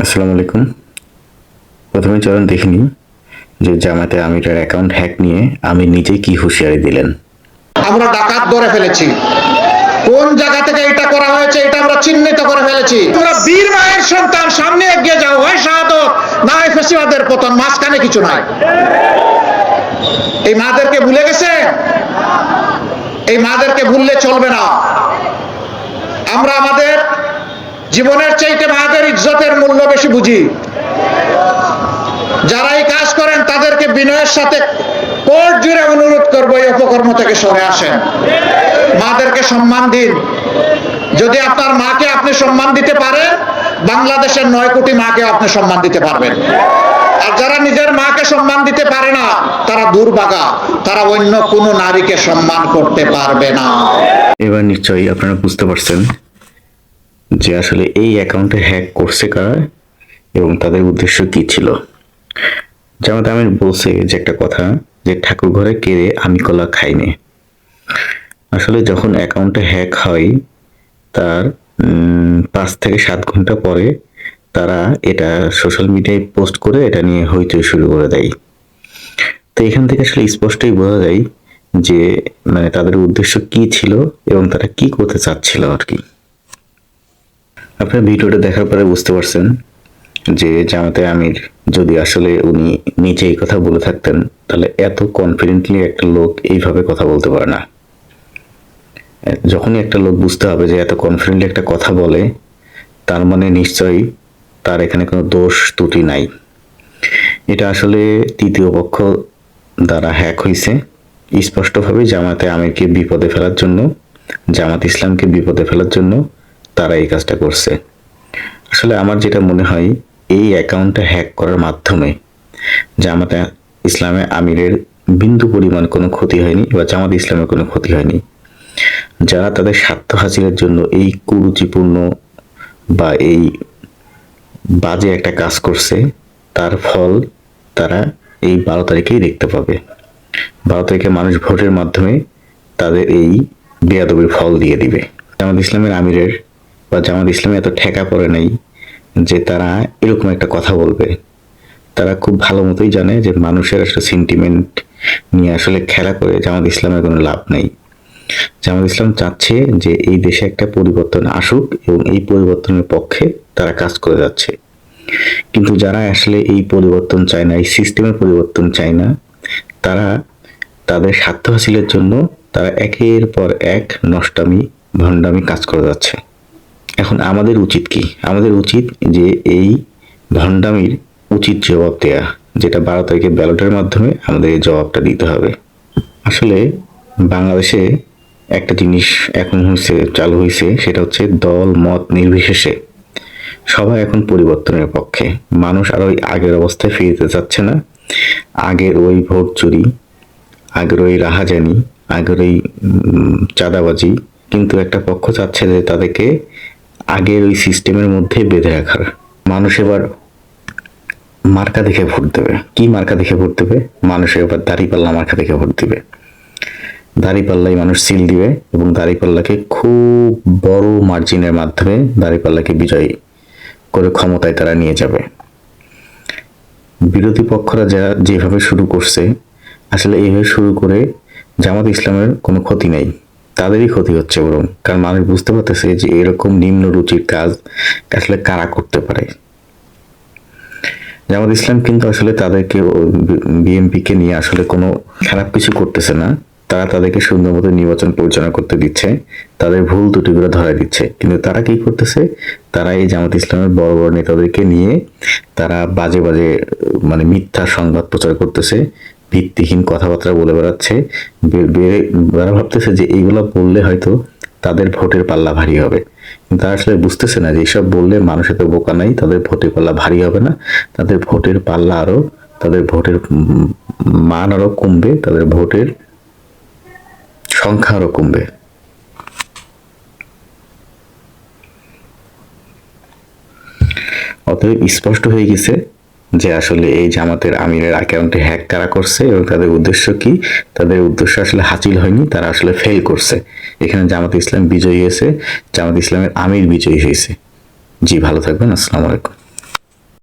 আসসালামু আলাইকুম। প্রথমে চলুন দেখিনি যে জামাতে আমিরের অ্যাকাউন্ট হ্যাক নিয়ে আমি নিজেই কি হুঁশিয়ারি দিলেন। আমরা ডাকাত ধরে ফেলেছি। কোন জায়গা থেকে এটা করা হয়েছে এটা আমরা চিহ্নিত করে ফেলেছি। তোমরা বীর মায়ের সন্তান, সামনে এগিয়ে যাও, হয় শাহাদত না হয় ফেসিবাদের পতন, মাঝখানে কিছু নাই। এই মাদেরকে ভুলে গেছে, এই মাদেরকে ভুললে চলবে না। আমরা আমাদের জীবনের চাইতে মাদের ইজ্জতের মূল্য বেশি বুঝি। যারা এই কাজ করেন তাদেরকে বিনয়ের সাথে কোর্ট জুড়ে অনুরোধ করবো এই অপকর্ম থেকে সরে আসেন। মাদেরকে সম্মান দিন। যদি আপনার মাকে আপনি সম্মান দিতে পারেন, বাংলাদেশের 9 কোটি মাকে আপনি সম্মান দিতে পারবেন। আর যারা নিজের মাকে সম্মান দিতে পারে না তারা দুর্ভাগা, তারা অন্য কোনো নারীকে সম্মান করতে পারবে না। এবার নিশ্চয়ই আপনারা বুঝতে পারছেন যে আসলে এই অ্যাকাউন্টে হ্যাক করছে কারা এবং তাদের উদ্দেশ্য কি ছিল। জামাতে আমির বলছে যে একটা কথা, যে ঠাকুর ঘরে কেড়ে আমি কলা খাইনে। আসলে যখন অ্যাকাউন্টে হ্যাক হয় তার 5 থেকে 7 ঘন্টা পরে তারা এটা সোশ্যাল মিডিয়ায় পোস্ট করে এটা নিয়ে হইচই শুরু করে দেয়। তো এখান থেকে আসলে স্পষ্টই বোঝা যায় যে মানে তাদের উদ্দেশ্য কি ছিল এবং তারা কি করতে চাচ্ছিল আর কি। আপনার ভিডিওটা দেখার পরে বুঝতে পারছেন যে জামাতে আমির যদি আসলে উনি নিজে এই কথা বলে থাকতেন তাহলে এত কনফিডেন্টলি একটা লোক এইভাবে কথা বলতে পারে না। যখনই একটা লোক বুঝতে হবে যে এত কনফিডেন্টলি একটা কথা বলে, তার মানে নিশ্চয়ই তার এখানে কোনো দোষ ত্রুটি নাই। এটা আসলে তৃতীয় পক্ষ দ্বারা হ্যাক হয়েছে। স্পষ্টভাবে জামাতে আমিরকে বিপদে ফেলার জন্য, জামাত ইসলামকে বিপদে ফেলার জন্য তারা এই কাজটা করছে। আসলে আমার যেটা মনে হয়, এই অ্যাকাউন্টটা হ্যাক করার মাধ্যমে জামাতে ইসলামে আমিরের বিন্দু পরিমাণ কোনো ক্ষতি হয়নি বা জামাত ইসলামের কোনো ক্ষতি হয়নি। যারা তাদের স্বার্থ হাসিলের জন্য এই কুরুচিপূর্ণ বা এই বাজে একটা কাজ করছে, তার ফল তারা এই 12 তারিখেই দেখতে পাবে। 12 তারিখে মানুষ ভোটের মাধ্যমে তাদের এই বেয়াদবির ফল দিয়ে দিবে। জামাত ইসলামের আমিরের বা জামাত ইসলামে এত ঠেকা পড়ে নাই যে তারা এরকম একটা কথা বলবে। তারা খুব ভালো মতোই জানে যে মানুষের একটা সেন্টিমেন্ট নিয়ে আসলে খেলা করে জামাত ইসলামের কোনো লাভ নেই। জামাত ইসলাম চাচ্ছে যে এই দেশে একটা পরিবর্তন আসুক এবং এই পরিবর্তনের পক্ষে তারা কাজ করে যাচ্ছে। কিন্তু যারা আসলে এই পরিবর্তন চায় না, এই সিস্টেমের পরিবর্তন চায় না, তারা তাদের স্বার্থ হাসিলের জন্য তারা একের পর এক নষ্টামি ভণ্ডামি কাজ করে যাচ্ছে। এখন আমাদের উচিত কি? আমাদের উচিত যে এই ভণ্ডামির উচিত জবাব দেয়া, যেটা 12 তারিখে ব্যালটের মাধ্যমে আমাদের এই জবাবটা দিতে হবে। আসলে বাংলাদেশে একটা জিনিস এখন চালু হয়েছে, সেটা হচ্ছে দল মত নির্বিশেষে সবাই এখন পরিবর্তনের পক্ষে। মানুষ আর ওই আগের অবস্থায় ফিরতে চাচ্ছে না। আগের ওই ভোট চুরি, আগের ওই রাহাজানি, আগের ওই চাঁদাবাজি, কিন্তু একটা পক্ষ চাচ্ছে যে তাদেরকে আগের ওই সিস্টেমের মধ্যে বেঁধে রাখার। মানুষ এবার মার্কা দেখে ভোট দেবে। কি মার্কা দেখে ভোট দেবে? মানুষ এবার দাঁড়িপাল্লা মার্কা দেখে ভোট দিবে। দাঁড়িপাল্লাই মানুষ সিল দিবে এবং দাঁড়িপাল্লাকে খুব বড় মার্জিনের মাধ্যমে দাঁড়িপাল্লাকে বিজয়ী করে ক্ষমতায় তারা নিয়ে যাবে। বিরোধী পক্ষরা যারা যেভাবে শুরু করছে, আসলে এইভাবে শুরু করে জামাত ইসলামের কোনো ক্ষতি নেই, তাদেরই ক্ষতি হচ্ছে বরং। কারণ মানুষ বুঝতে পারতেছে যে এরকম নিম্ন রুচির কাজ আসলে কারা করতে পারে। জামাত ইসলাম কিন্তু আসলে তাদেরকে বিএনপিকে নিয়ে আসলে কোনো খারাপ কিছু করতেছে না। তারা তাদেরকে সুন্দর মতো নির্বাচন পরিচালনা করতে দিচ্ছে, তাদের ভুল ত্রুটিগুলো ধরাই দিচ্ছে। কিন্তু তারা কি করতেছে? তারা এই জামাত ইসলামের বড় বড় নেতাদেরকে নিয়ে তারা বাজে বাজে মানে মিথ্যা সংবাদ প্রচার করতেছে, ভিত্তিহীন কথাবার্তা বলে বেড়াচ্ছে। তারা ভাবতেছে যে এইগুলো বললে হয়তো তাদের ভোটের পাল্লা ভারী হবে। কিন্তু তারা আসলে বুঝতেছে না যে এইসব বললে মানুষ এত বোকা নাই, তাদের ভোটের পাল্লা ভারী হবে না। তাদের ভোটের পাল্লা আরো, তাদের ভোটের মান আরো কমবে, তাদের ভোটের সংখ্যা আরো কমবে। অতএব স্পষ্ট হয়ে গেছে যে আসলে এই জামাতের আমিরের অ্যাকাউন্টে হ্যাক কারা করছে এবং তাদের উদ্দেশ্য কি। তাদের উদ্দেশ্য আসলে হাসিল হয়নি, তারা আসলে ফেল করছে। এখানে জামাত ইসলাম বিজয়ী হয়েছে, জামাত ইসলামের আমির বিজয়ী হয়েছে। জি, ভালো থাকবেন। আসসালামু আলাইকুম।